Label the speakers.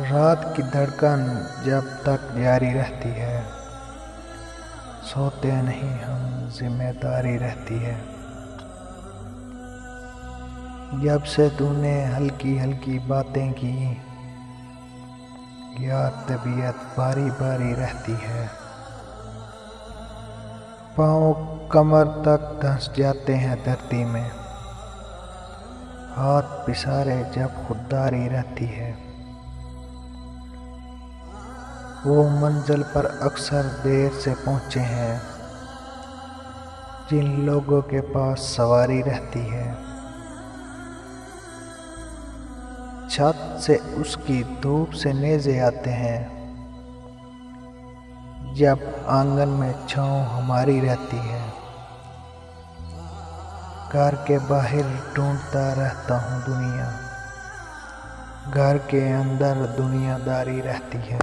Speaker 1: रात की धड़कन जब तक जारी रहती है, सोते नहीं हम, जिम्मेदारी रहती है। जब से तूने हल्की हल्की बातें की, यार तबीयत बारी बारी रहती है। पाँव कमर तक धंस जाते हैं धरती में, हाथ पिसारे जब खुददारी रहती है। वो मंजिल पर अक्सर देर से पहुँचे हैं, जिन लोगों के पास सवारी रहती है। छत से उसकी धूप से नेज़े आते हैं, जब आंगन में छाँव हमारी रहती है। घर के बाहर ढूंढता रहता हूँ दुनिया, घर के अंदर दुनियादारी रहती है।